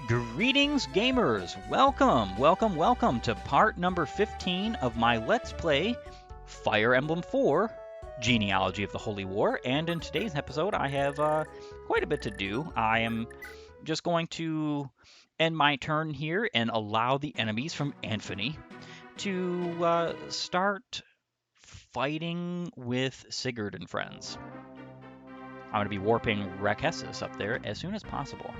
Greetings, gamers! Welcome to part number 15 of my Let's Play Fire Emblem 4 Genealogy of the Holy War. And in today's episode, I have quite a bit to do. I am just going to end my turn here and allow the enemies from Anthony to start fighting with Sigurd and friends. I'm going to be warping Rakessus up there as soon as possible.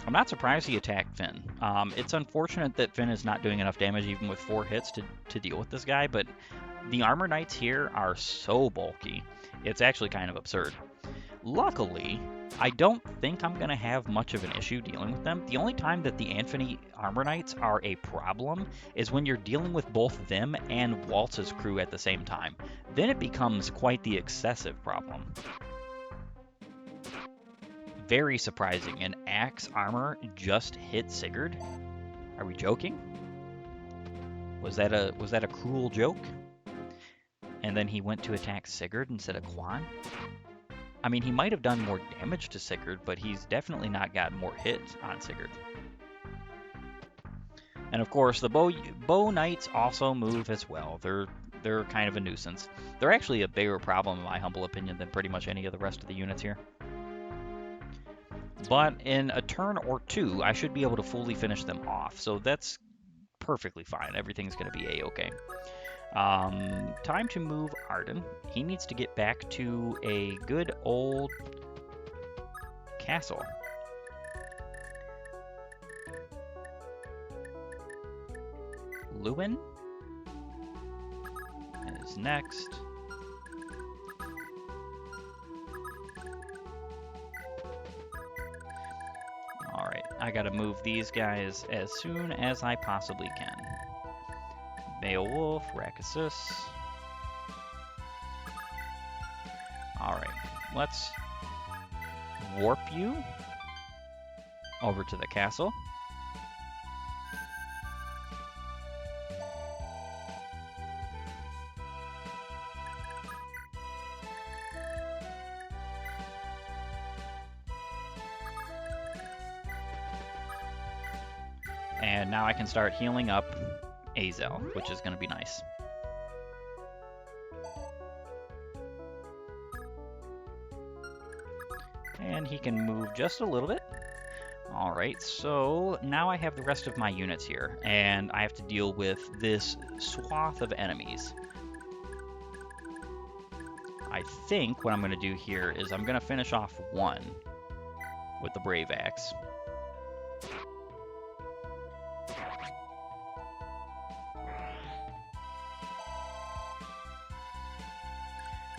I'm not surprised he attacked Finn. It's unfortunate that Finn is not doing enough damage even with 4 hits to deal with this guy, but the Armor Knights here are so bulky, it's actually kind of absurd. Luckily, I don't think I'm going to have much of an issue dealing with them. The only time that the Anthony Armor Knights are a problem is when you're dealing with both them and Waltz's crew at the same time. Then it becomes quite the excessive problem. Very surprising. An axe armor just hit Sigurd? Are we joking? Was that a cruel joke? And then he went to attack Sigurd instead of Quan? I mean, he might have done more damage to Sigurd, but he's definitely not got more hits on Sigurd. And of course, the bow knights also move as well. They're kind of a nuisance. They're actually a bigger problem, in my humble opinion, than pretty much any of the rest of the units here. But in a turn or two, I should be able to fully finish them off. So that's perfectly fine. Everything's going to be a-okay. Time to move Arden. He needs to get back to a good old castle. Lewin is next. Alright, I gotta move these guys as soon as I possibly can. Beowulf, Rakessus. Alright, let's warp you over to the castle. And now I can start healing up Azel, which is going to be nice. And he can move just a little bit. Alright, so now I have the rest of my units here, and I have to deal with this swath of enemies. I think what I'm going to do here is I'm going to finish off one with the Brave Axe.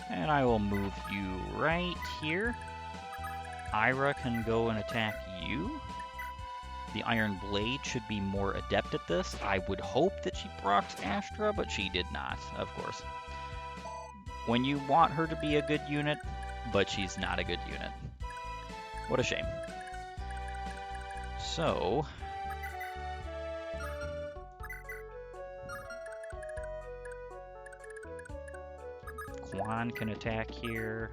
And I will move you right here. Ira can go and attack you. The Iron Blade should be more adept at this. I would hope that she procs Astra, but she did not, of course. When you want her to be a good unit, but she's not a good unit. What a shame. So... Quan can attack here.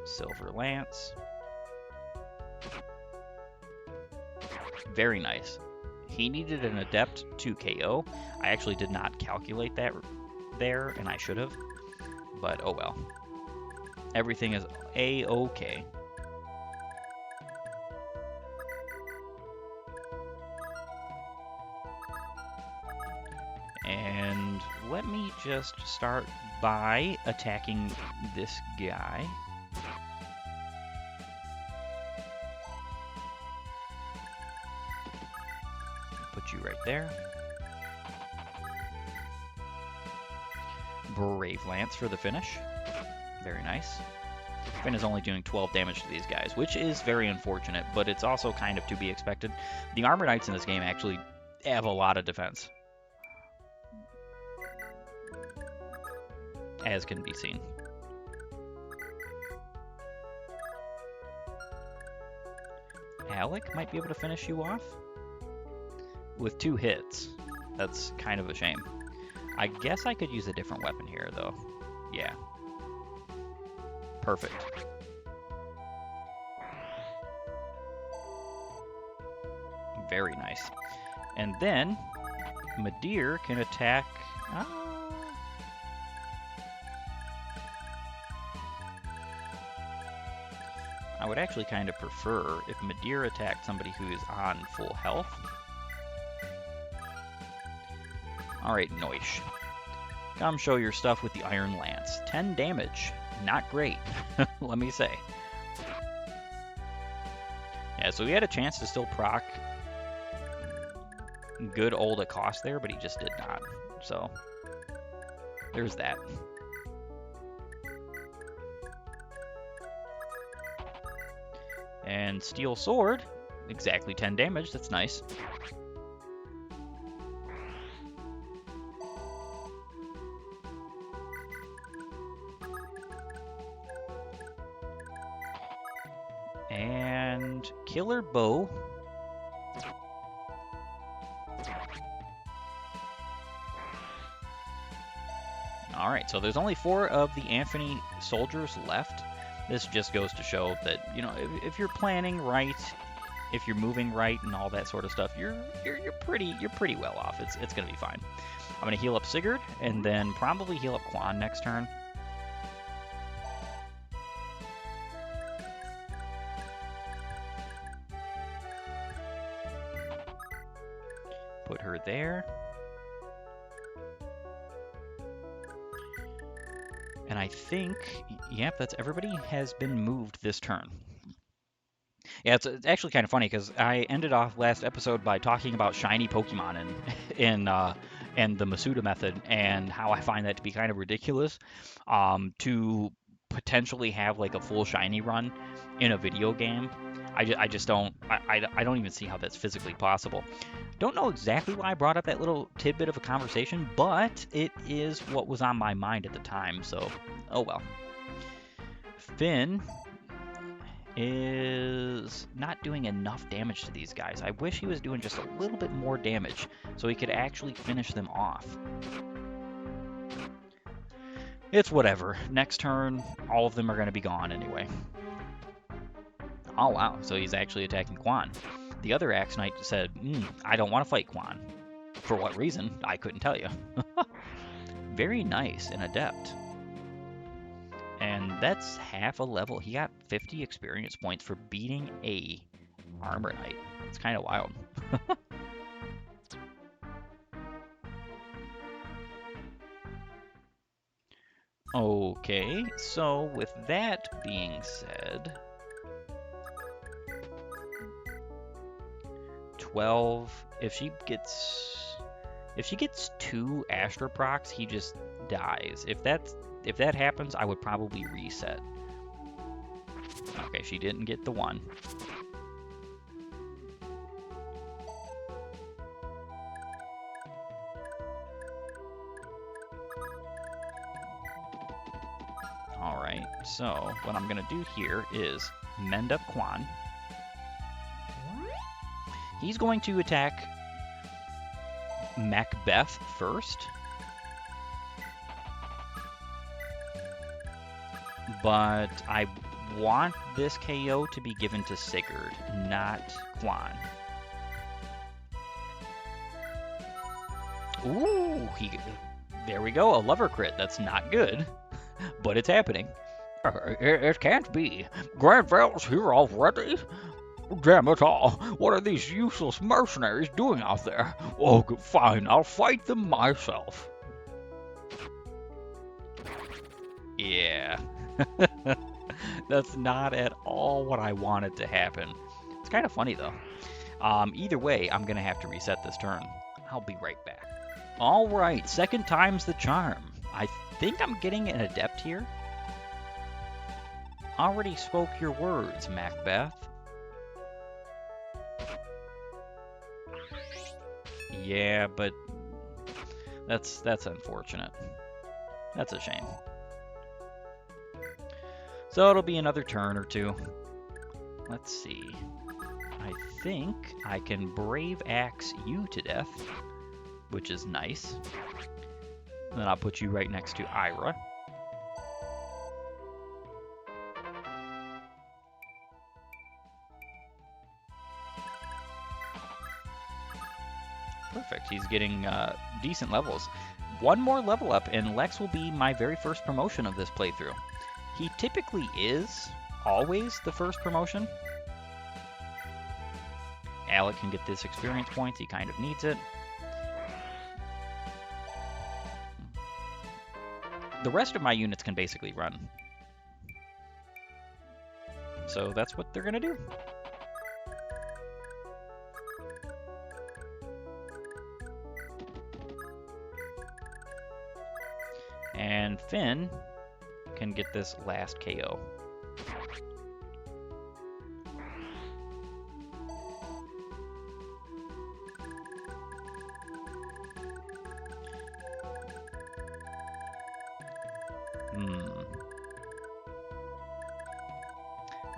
Silver Lance. Very nice. He needed an adept to KO. I actually did not calculate that there, and I should have. But oh well. Everything is a-okay. And let me just start by attacking this guy. Put you right there. Brave Lance for the finish. Very nice. Finn is only doing 12 damage to these guys, which is very unfortunate, but it's also kind of to be expected. The Armor Knights in this game actually have a lot of defense, as can be seen. Alec might be able to finish you off with 2 hits. That's kind of a shame. I guess I could use a different weapon here, though. Yeah. Perfect. Very nice. And then Madeir can attack... I would actually kind of prefer if Madeir attacked somebody who is on full health. Alright, Noish. Come show your stuff with the Iron Lance. 10 damage. Not great, let me say. Yeah, so he had a chance to still proc good old Accost there, but he just did not. So, there's that. And Steel Sword, exactly 10 damage, that's nice. And Killer Bow. Alright, so there's only 4 of the Anthony soldiers left. This just goes to show that, you know, if you're planning right, if you're moving right and all that sort of stuff, you're pretty well off. It's gonna be fine. I'm gonna heal up Sigurd and then probably heal up Quan next turn. Put her there. And I think, yep, that's everybody has been moved this turn. Yeah, it's actually kind of funny because I ended off last episode by talking about shiny Pokemon and the Masuda method and how I find that to be kind of ridiculous to potentially have like a full shiny run in a video game. I just don't I don't even see how that's physically possible. Don't know exactly why I brought up that little tidbit of a conversation, but it is what was on my mind at the time, so oh well. Finn is not doing enough damage to these guys. I wish he was doing just a little bit more damage so he could actually finish them off. It's whatever. Next turn, all of them are going to be gone anyway. Oh wow, so he's actually attacking Quan. The other Axe Knight said, I don't want to fight Quan. For what reason? I couldn't tell you. Very nice, an Adept. And that's half a level. He got 50 experience points for beating a Armor Knight. It's kind of wild. Okay, so with that being said... 12. If she gets 2 Astro Procs, he just dies. If that happens, I would probably reset. Okay, she didn't get the 1. Alright, so what I'm gonna do here is mend up Quan. He's going to attack Macbeth first. But I want this KO to be given to Sigurd, not Quan. Ooh, there we go, a lover crit. That's not good, but it's happening. It can't be. Grand Vale's here already? Damn it all, what are these useless mercenaries doing out there? Oh, fine, I'll fight them myself. Yeah. That's not at all what I wanted to happen. It's kind of funny, though. Either way, I'm going to have to reset this turn. I'll be right back. Alright, second time's the charm. I think I'm getting an Adept here. Already spoke your words, Macbeth. Yeah, but that's unfortunate. That's a shame. So it'll be another turn or two. Let's see. I think I can Brave Axe you to death, which is nice. And then I'll put you right next to Ira. Perfect. He's getting decent levels. One more level up, and Lex will be my very first promotion of this playthrough. He typically is always the first promotion. Alec can get this experience points. He kind of needs it. The rest of my units can basically run. So that's what they're going to do. And Finn can get this last KO.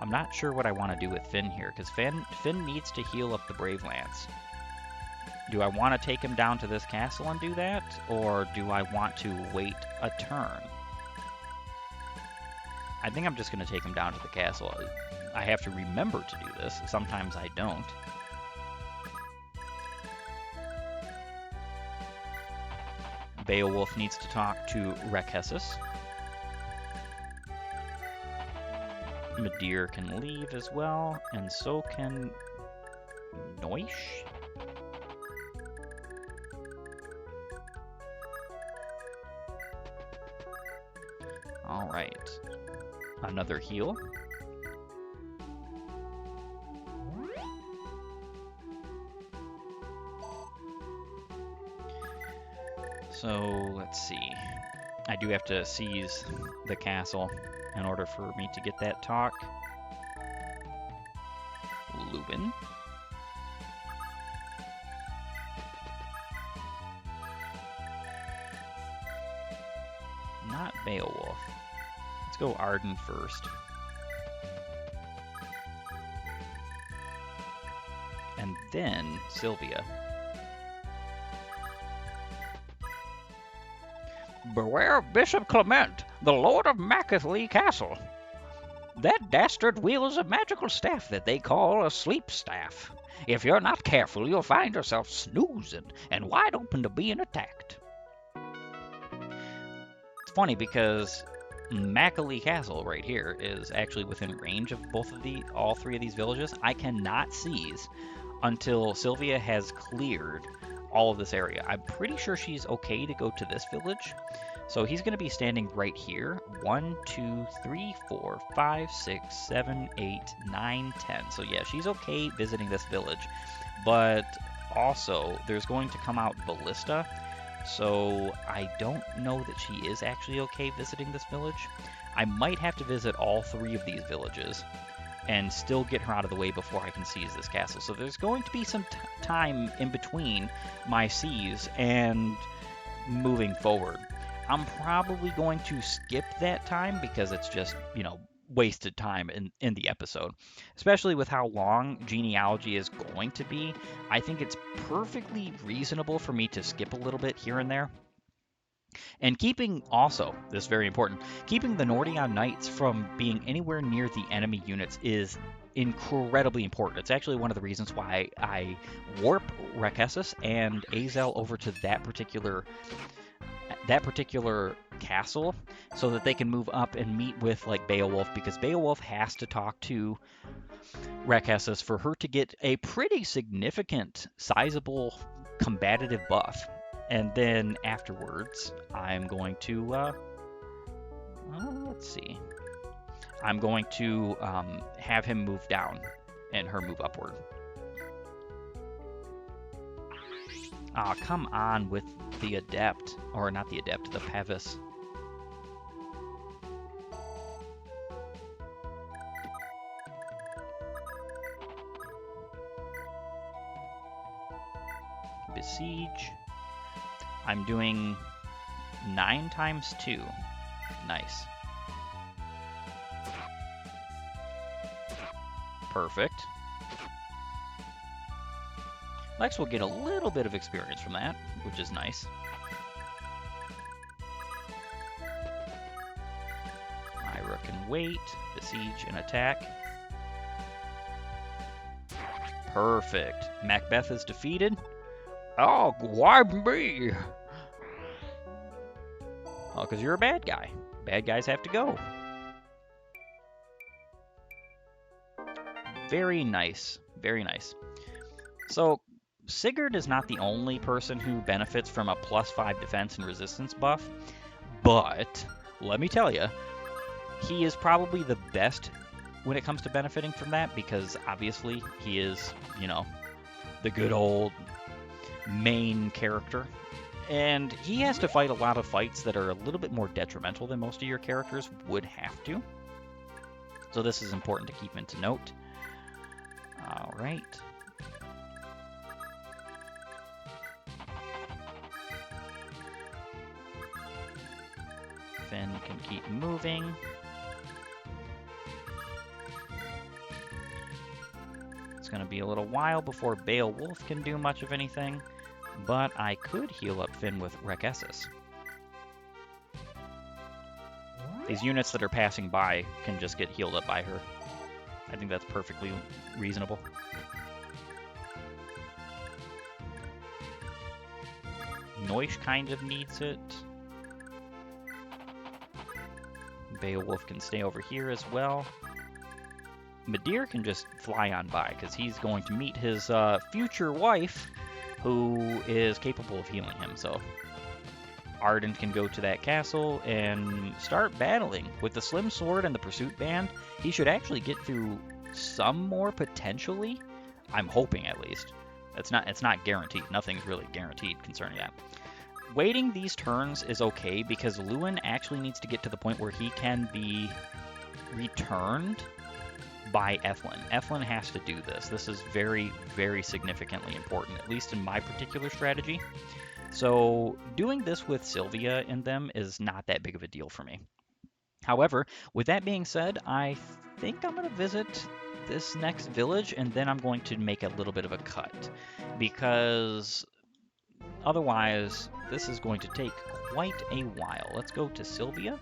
I'm not sure what I want to do with Finn here, because Finn needs to heal up the Brave Lance. Do I want to take him down to this castle and do that, or do I want to wait a turn? I think I'm just going to take him down to the castle. I have to remember to do this. Sometimes I don't. Beowulf needs to talk to Rekessis. Midir can leave as well, and so can Noish. Alright. Another heal. So, let's see. I do have to seize the castle in order for me to get that talk. Lubin. Not Beowulf. Let's go Arden first. And then Sylvia. Beware of Bishop Clement, the Lord of Mackily Castle. That dastard wields a magical staff that they call a sleep staff. If you're not careful, you'll find yourself snoozing and wide open to being attacked. It's funny because Mackily Castle right here is actually within range of all three of these villages. I cannot seize until Sylvia has cleared all of this area. I'm pretty sure she's okay to go to this village. So he's going to be standing right here. 1, 2, 3, 4, 5, 6, 7, 8, 9, 10. So yeah, she's okay visiting this village. But also, there's going to come out Ballista. So I don't know that she is actually okay visiting this village. I might have to visit all three of these villages and still get her out of the way before I can seize this castle. So there's going to be some time in between my seize and moving forward. I'm probably going to skip that time because it's just, wasted time in the episode. Especially with how long Genealogy is going to be. I think it's perfectly reasonable for me to skip a little bit here and there. And keeping, also, this is very important, keeping the Nordion Knights from being anywhere near the enemy units is incredibly important. It's actually one of the reasons why I warp Rekessis and Azel over to that particular castle so that they can move up and meet with Beowulf, because Beowulf has to talk to Rekessis for her to get a pretty significant, sizable, combative buff. And then afterwards, I'm going to, let's see. I'm going to have him move down and her move upward. Ah, come on with the Adept. Or not the Adept, the Pevis. Besiege. I'm doing 9 times 2. Nice. Perfect. Lex will get a little bit of experience from that, which is nice. Myra can wait, besiege, and attack. Perfect. Macbeth is defeated. Oh, why me? Oh, because you're a bad guy. Bad guys have to go. Very nice. Very nice. So, Sigurd is not the only person who benefits from a +5 defense and resistance buff, but let me tell you, he is probably the best when it comes to benefiting from that because obviously he is, the good old main character. And he has to fight a lot of fights that are a little bit more detrimental than most of your characters would have to. So this is important to keep into note. All right. Finn can keep moving. It's going to be a little while before Beowulf can do much of anything, but I could heal up Finn with Rekessis. These units that are passing by can just get healed up by her. I think that's perfectly reasonable. Noish kind of needs it. Beowulf can stay over here as well. Midir can just fly on by because he's going to meet his future wife, who is capable of healing him. So Arden can go to that castle and start battling. With the Slim Sword and the Pursuit Band, he should actually get through some more potentially. I'm hoping at least. It's not guaranteed. Nothing's really guaranteed concerning that. Waiting these turns is okay because Lewin actually needs to get to the point where he can be returned by Ethlin. Ethlin has to do this. This is very, very significantly important, at least in my particular strategy. So doing this with Sylvia in them is not that big of a deal for me. However, with that being said, I think I'm going to visit this next village and then I'm going to make a little bit of a cut because otherwise this is going to take quite a while. Let's go to Sylvia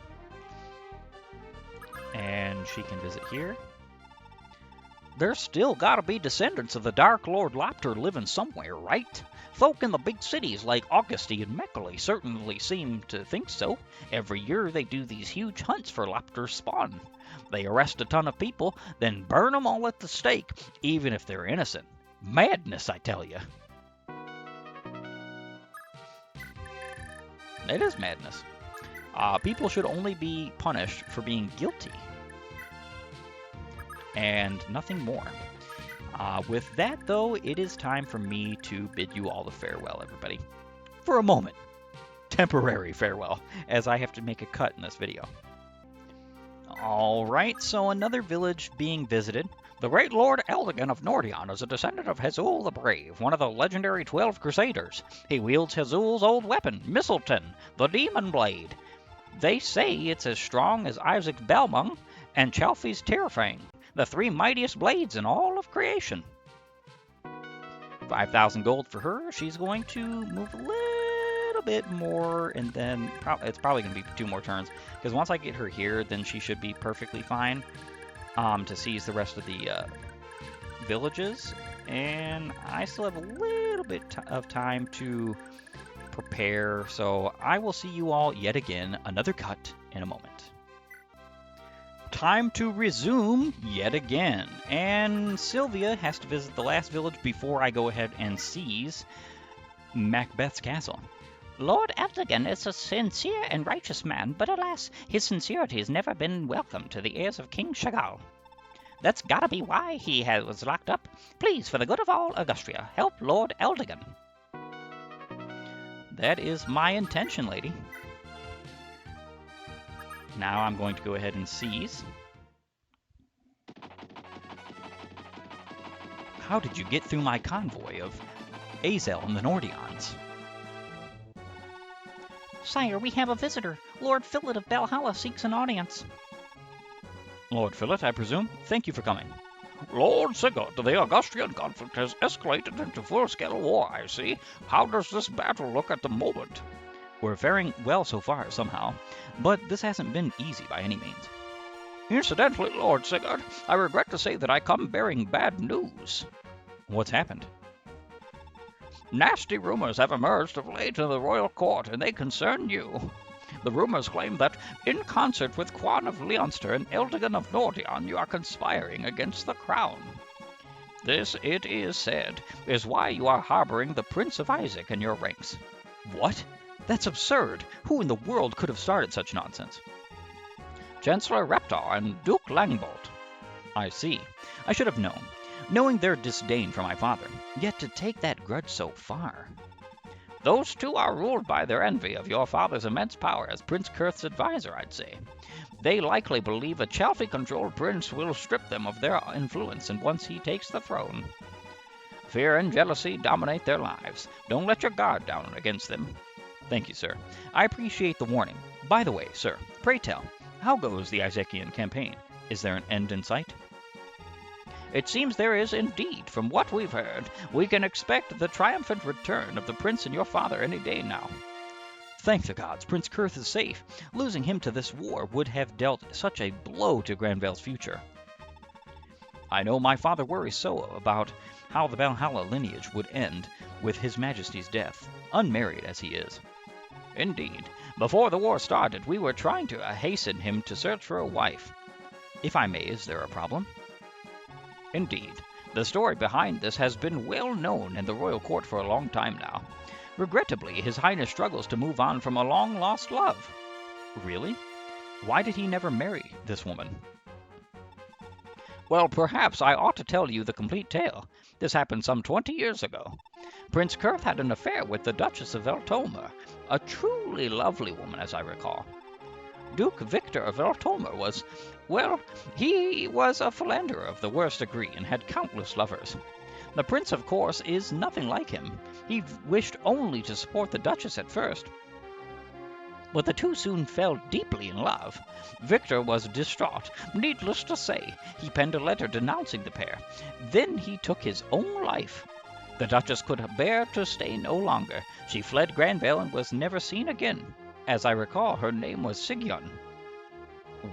and she can visit here. There's still gotta be descendants of the Dark Lord Lopter living somewhere, right? Folk in the big cities like Augusti and Mackily certainly seem to think so. Every year they do these huge hunts for Lopter's spawn. They arrest a ton of people, then burn them all at the stake, even if they're innocent. Madness, I tell you. It is madness. People should only be punished for being guilty. And nothing more. With that, though, it is time for me to bid you all a farewell, everybody. For a moment. Temporary farewell, as I have to make a cut in this video. Alright, so another village being visited. The great Lord Eldigan of Nordion is a descendant of Hezul the Brave, one of the legendary 12 Crusaders. He wields Hezul's old weapon, Misselton, the Demon Blade. They say it's as strong as Isaac's Belmung and Chalfie's Terrafang, the 3 mightiest blades in all of creation. 5,000 gold for her. She's going to move a little bit more, and then it's probably going to be 2 more turns, because once I get her here, then she should be perfectly fine to seize the rest of the villages, and I still have a little bit of time to prepare, so I will see you all yet again, another cut, in a moment. Time to resume yet again, and Sylvia has to visit the last village before I go ahead and seize Macbeth's castle. Lord Eldigan is a sincere and righteous man, but alas, his sincerity has never been welcome to the ears of King Chagall. That's gotta be why he was locked up. Please, for the good of all Augustria, help Lord Eldigan. That is my intention, lady. Now I'm going to go ahead and seize. How did you get through my convoy of Azel and the Nordions? Sire, we have a visitor. Lord Philip of Valhalla seeks an audience. Lord Philip, I presume? Thank you for coming. Lord Sigurd, the Augustian conflict has escalated into full-scale war, I see. How does this battle look at the moment? We're faring well so far, somehow, but this hasn't been easy by any means. Incidentally, Lord Sigurd, I regret to say that I come bearing bad news. What's happened? Nasty rumors have emerged of late in the royal court, and they concern you. The rumors claim that, in concert with Quan of Leonster and Eldigan of Nordion, you are conspiring against the crown. This, it is said, is why you are harboring the Prince of Isaac in your ranks. What? That's absurd. Who in the world could have started such nonsense? Chancellor Reptar and Duke Langbolt. I see. I should have known. Knowing their disdain for my father, yet to take that grudge so far. Those two are ruled by their envy of your father's immense power as Prince Kurth's advisor, I'd say. They likely believe a Chalfie-controlled prince will strip them of their influence and once he takes the throne. Fear and jealousy dominate their lives. Don't let your guard down against them. Thank you, sir. I appreciate the warning. By the way, sir, pray tell, how goes the Isaacian campaign? Is there an end in sight? It seems there is indeed. From what we've heard, we can expect the triumphant return of the prince and your father any day now. Thank the gods, Prince Kurth is safe. Losing him to this war would have dealt such a blow to Granvale's future. I know my father worries so about how the Valhalla lineage would end with His Majesty's death, unmarried as he is. Indeed, before the war started, we were trying to hasten him to search for a wife. If I may, is there a problem? Indeed, the story behind this has been well known in the royal court for a long time now. Regrettably, His Highness struggles to move on from a long-lost love. Really? Why did he never marry this woman? Well, perhaps I ought to tell you the complete tale. This happened some 20 years ago. Prince Kurth had an affair with the Duchess of Veltomer, a truly lovely woman, as I recall. Duke Victor of Veltomer was, well, he was a philanderer of the worst degree and had countless lovers. The prince, of course, is nothing like him. He wished only to support the Duchess at first. But the two soon fell deeply in love. Victor was distraught. Needless to say, he penned a letter denouncing the pair. Then he took his own life. The Duchess could bear to stay no longer. She fled Granvale and was never seen again. As I recall, her name was Sigyn.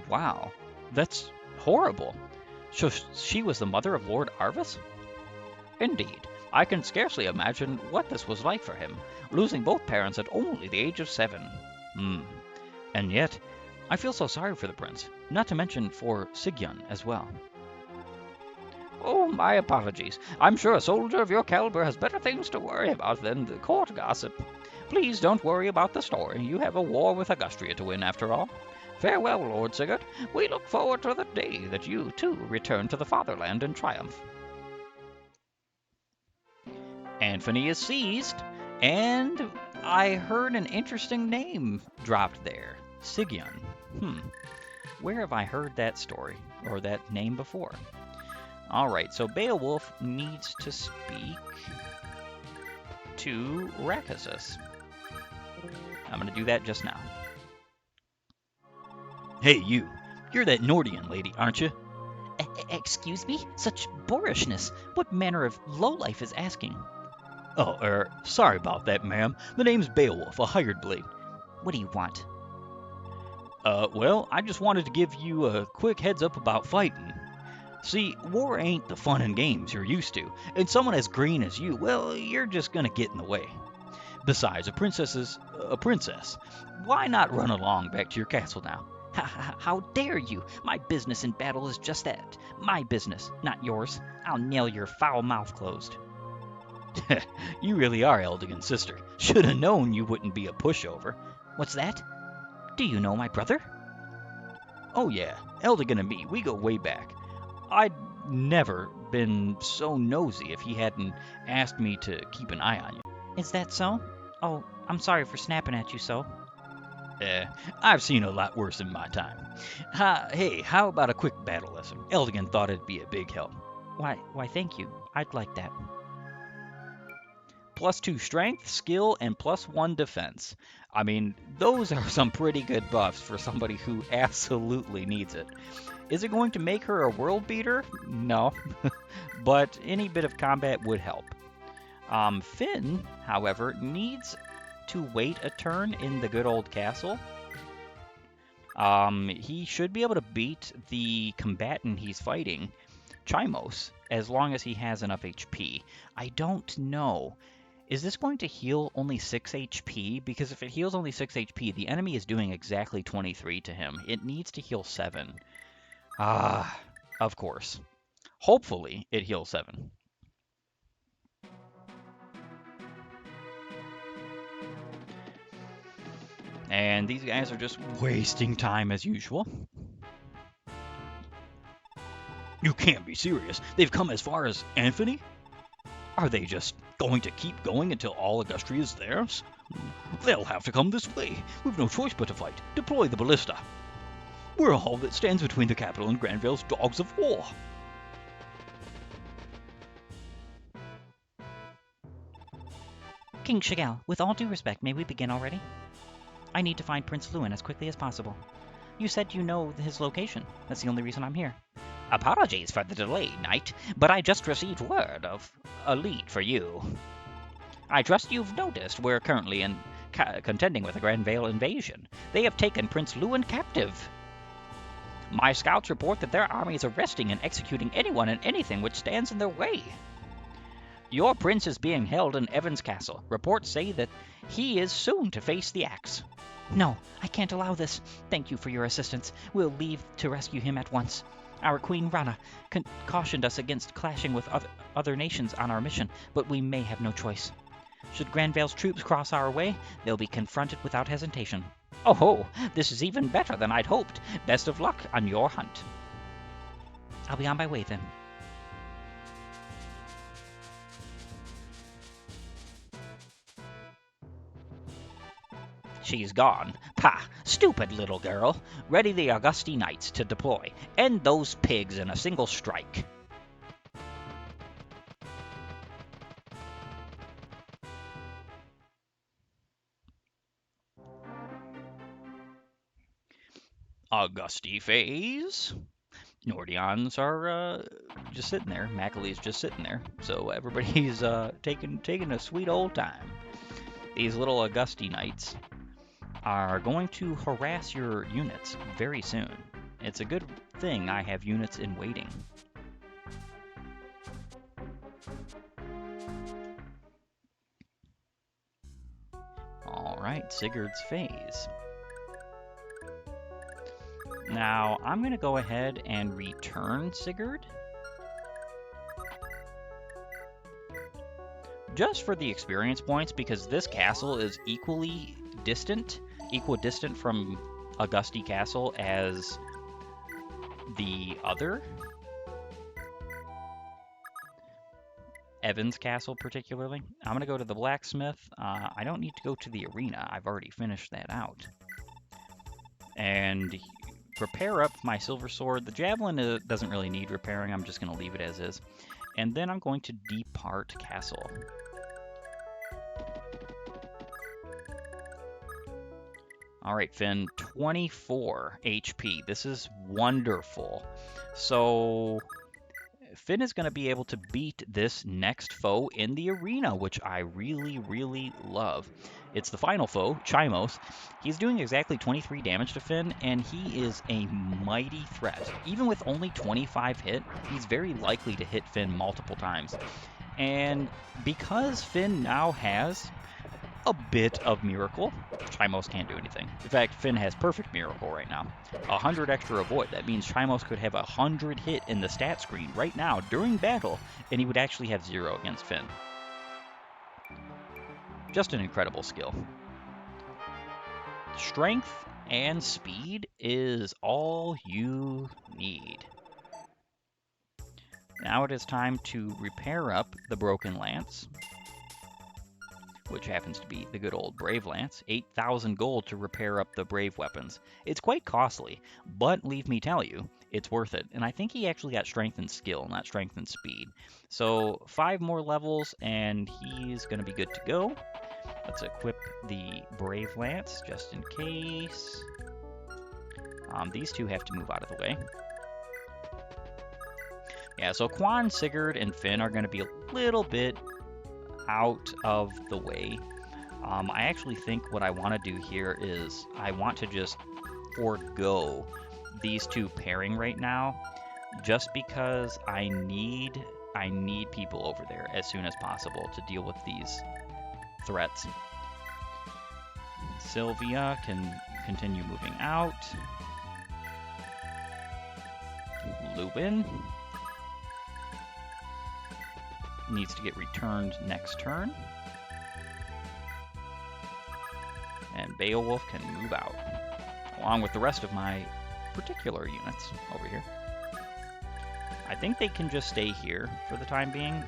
Wow, that's horrible. So she was the mother of Lord Arvis? Indeed, I can scarcely imagine what this was like for him, losing both parents at only the age of 7. And yet, I feel so sorry for the prince, not to mention for Sigyn as well. Oh, my apologies. I'm sure a soldier of your caliber has better things to worry about than the court gossip. Please don't worry about the story. You have a war with Augustria to win, after all. Farewell, Lord Sigurd. We look forward to the day that you, too, return to the fatherland in triumph. Anthony is seized, and I heard an interesting name dropped there. Sigyn. Where have I heard that story, or that name before? Alright, so Beowulf needs to speak to Rackhasus. I'm going to do that just now. Hey, you. You're that Nordian lady, aren't you? Excuse me? Such boorishness. What manner of lowlife is asking? Oh, sorry about that, ma'am. The name's Beowulf, a hired blade. What do you want? Well, I just wanted to give you a quick heads up about fighting. See, war ain't the fun and games you're used to, and someone as green as you, well, you're just gonna get in the way. Besides, a princess is a princess. Why not run along back to your castle now? How dare you? My business in battle is just that. My business, not yours. I'll nail your foul mouth closed. You really are Eldigan's sister. Should have known you wouldn't be a pushover. What's that? Do you know my brother? Oh yeah, Eldigan and me, we go way back. I'd never been so nosy if he hadn't asked me to keep an eye on you. Is that so? Oh, I'm sorry for snapping at you so. I've seen a lot worse in my time. Hey, how about a quick battle lesson? Eldigan thought it'd be a big help. Why, thank you. I'd like that. +2 strength, skill, and +1 defense. I mean, those are some pretty good buffs for somebody who absolutely needs it. Is it going to make her a world beater? No, but any bit of combat would help. Finn, however, needs to wait a turn in the good old castle. He should be able to beat the combatant he's fighting, Chimos, as long as he has enough HP. I don't know Is this going to heal only 6 HP? Because if it heals only 6 HP, the enemy is doing exactly 23 to him. It needs to heal 7. Ah, of course. Hopefully, it heals 7. And these guys are just wasting time as usual. You can't be serious. They've come as far as Anthony? Are they just going to keep going until all Augustria is theirs? They'll have to come this way. We've no choice but to fight. Deploy the ballista. We're all that stands between the capital and Granville's dogs of war. King Chagall, with all due respect, may we begin already? I need to find Prince Lewin as quickly as possible. You said you know his location. That's the only reason I'm here. Apologies for the delay, Knight, but I just received word of a lead for you. I trust you've noticed we're currently contending with a Granville invasion. They have taken Prince Lewin captive. My scouts report that their army is arresting and executing anyone and anything which stands in their way. Your prince is being held in Evans Castle. Reports say that he is soon to face the axe. No, I can't allow this. Thank you for your assistance. We'll leave to rescue him at once. Our Queen Rana cautioned us against clashing with other nations on our mission, but we may have no choice. Should Granville's troops cross our way, they'll be confronted without hesitation. Oh, this is even better than I'd hoped. Best of luck on your hunt. I'll be on my way then. She's gone. Pah! Stupid little girl. Ready the Augusti Knights to deploy. End those pigs in a single strike. Augusti phase. Nordions are just sitting there. Mackily's just sitting there. So everybody's taking a sweet old time. These little Augusti Knights are going to harass your units very soon. It's a good thing I have units in waiting. Alright, Sigurd's phase. Now, I'm going to go ahead and return Sigurd. Just for the experience points, because this castle is equidistant from Augusti Castle as the other. Evans Castle, particularly. I'm going to go to the blacksmith. I don't need to go to the arena. I've already finished that out. And repair up my silver sword. The javelin doesn't really need repairing. I'm just going to leave it as is. And then I'm going to depart castle. Alright, Finn, 24 HP. This is wonderful. So Finn is going to be able to beat this next foe in the arena, which I really, really love. It's the final foe, Chimos. He's doing exactly 23 damage to Finn, and he is a mighty threat. Even with only 25 hit, he's very likely to hit Finn multiple times. And because Finn now has a bit of Miracle, Chimos can't do anything. In fact, Finn has perfect Miracle right now. 100 extra avoid. That means Chimos could have 100 hit in the stat screen right now during battle, and he would actually have 0 against Finn. Just an incredible skill. Strength and speed is all you need. Now it is time to repair up the broken lance, which happens to be the good old Brave Lance. 8,000 gold to repair up the Brave weapons. It's quite costly, but leave me tell you, it's worth it. And I think he actually got strength and skill, not strength and speed. So 5 more levels, and he's going to be good to go. Let's equip the Brave Lance, just in case. These two have to move out of the way. Yeah, so Quan, Sigurd, and Finn are going to be a little bit out of the way. I actually think what I want to do here is I want to just forego these two pairing right now, just because I need people over there as soon as possible to deal with these threats. Sylvia can continue moving out. Lubin needs to get returned next turn. And Beowulf can move out, along with the rest of my particular units over here. I think they can just stay here for the time being.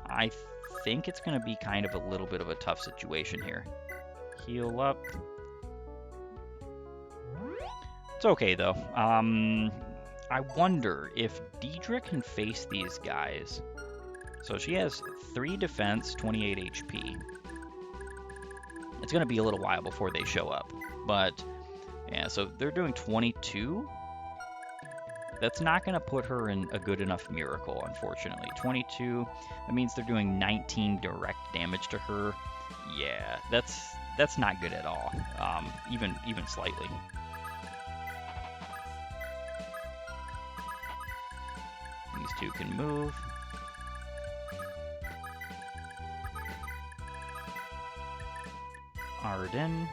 I think it's going to be kind of a little bit of a tough situation here. Heal up. It's okay, though. I wonder if Deidre can face these guys. So she has 3 defense, 28 HP. It's going to be a little while before they show up. But, yeah, so they're doing 22. That's not going to put her in a good enough miracle, unfortunately. 22, that means they're doing 19 direct damage to her. Yeah, that's not good at all, even slightly. These two can move. Arden.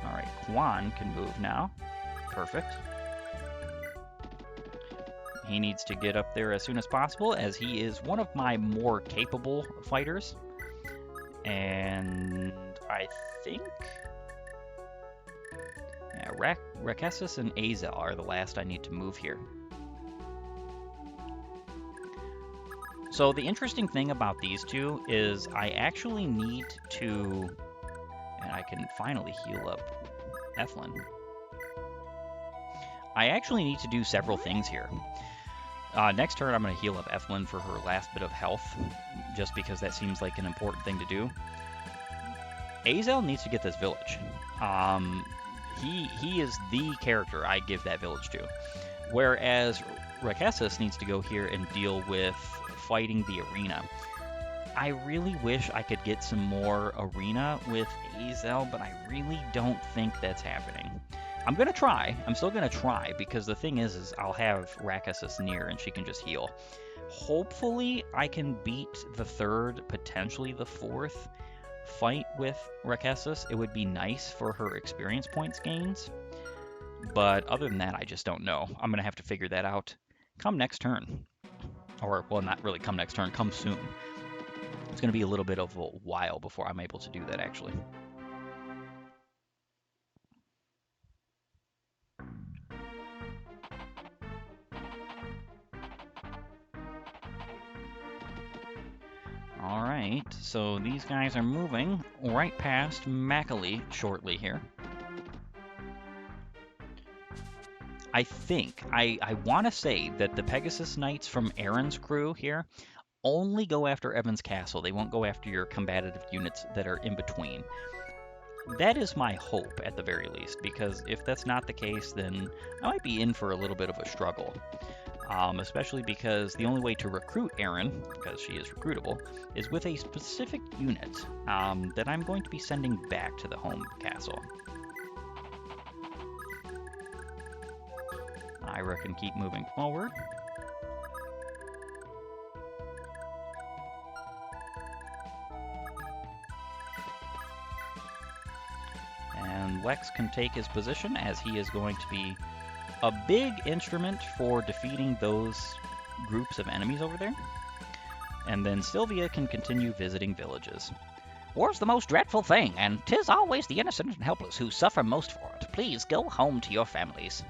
Alright, Quan can move now. Perfect. He needs to get up there as soon as possible, as he is one of my more capable fighters. And I think... yeah, Rakessus and Azel are the last I need to move here. So the interesting thing about these two is I actually need to... and I can finally heal up Ethlyn. I actually need to do several things here. Next turn, I'm going to heal up Ethlyn for her last bit of health, just because that seems like an important thing to do. Azel needs to get this village. He is the character I give that village to. Whereas Rakessus needs to go here and deal with fighting the arena. I really wish I could get some more arena with Azel, but I really don't think that's happening. I'm going to try. I'm still going to try, because the thing is I'll have Rakessus near and she can just heal. Hopefully I can beat the 3rd, potentially the 4th fight with Rakessus. It would be nice for her experience points gains. But other than that, I just don't know. I'm going to have to figure that out come next turn. Or, well, not really come next turn, come soon. It's going to be a little bit of a while before I'm able to do that, actually. Alright, so these guys are moving right past Mackily shortly here. I think, I want to say that the Pegasus Knights from Aaron's crew here only go after Evan's Castle. They won't go after your combative units that are in between. That is my hope, at the very least, because if that's not the case, then I might be in for a little bit of a struggle. Especially because the only way to recruit Aaron, because she is recruitable, is with a specific unit that I'm going to be sending back to the home castle. Ira can keep moving forward. And Lex can take his position, as he is going to be a big instrument for defeating those groups of enemies over there. And then Sylvia can continue visiting villages. War's the most dreadful thing, and 'tis always the innocent and helpless who suffer most for it. Please go home to your families.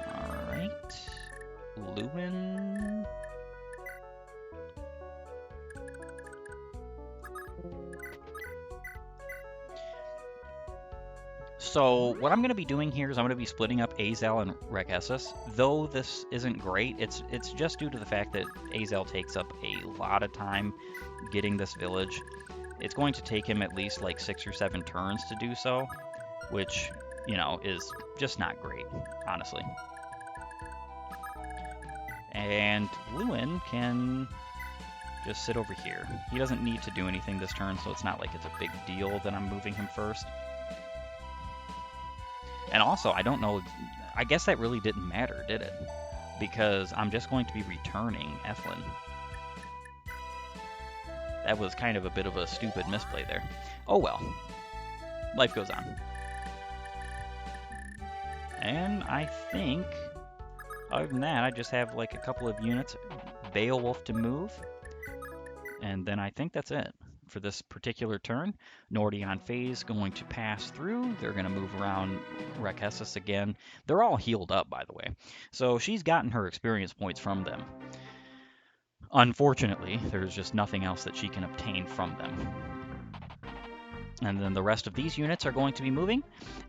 Alright. Lewin. So what I'm going to be doing here is I'm going to be splitting up Azel and Rakessus. Though this isn't great, it's just due to the fact that Azel takes up a lot of time getting this village. It's going to take him at least like 6 or 7 turns to do so, which, you know, is just not great, honestly. And Lewin can just sit over here. He doesn't need to do anything this turn, so it's not like it's a big deal that I'm moving him first. And also, I don't know, I guess that really didn't matter, did it? Because I'm just going to be returning Ethlyn. That was kind of a bit of a stupid misplay there. Oh well. Life goes on. And I think, other than that, I just have like a couple of units, Beowulf to move, and then I think that's it for this particular turn. Nordion Phase going to pass through. They're going to move around Rekessis again. They're all healed up, by the way, so she's gotten her experience points from them. Unfortunately, there's just nothing else that she can obtain from them. And then the rest of these units are going to be moving,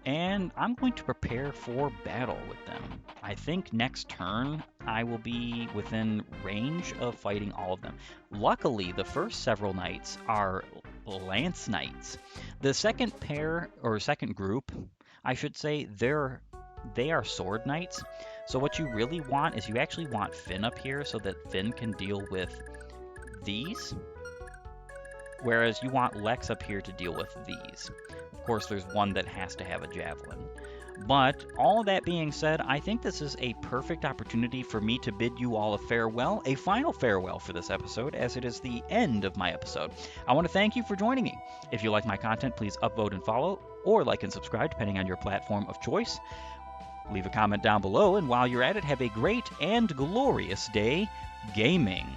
and I'm going to prepare for battle with them. I think next turn I will be within range of fighting all of them. Luckily, the first several knights are lance knights. The second pair, or second group, I should say, they are sword knights. So what you really want is you actually want Finn up here so that Finn can deal with these. Whereas you want Lex up here to deal with these. Of course, there's one that has to have a javelin. But all that being said, I think this is a perfect opportunity for me to bid you all a farewell, a final farewell for this episode, as it is the end of my episode. I want to thank you for joining me. If you like my content, please upvote and follow, or like and subscribe, depending on your platform of choice. Leave a comment down below, and while you're at it, have a great and glorious day gaming.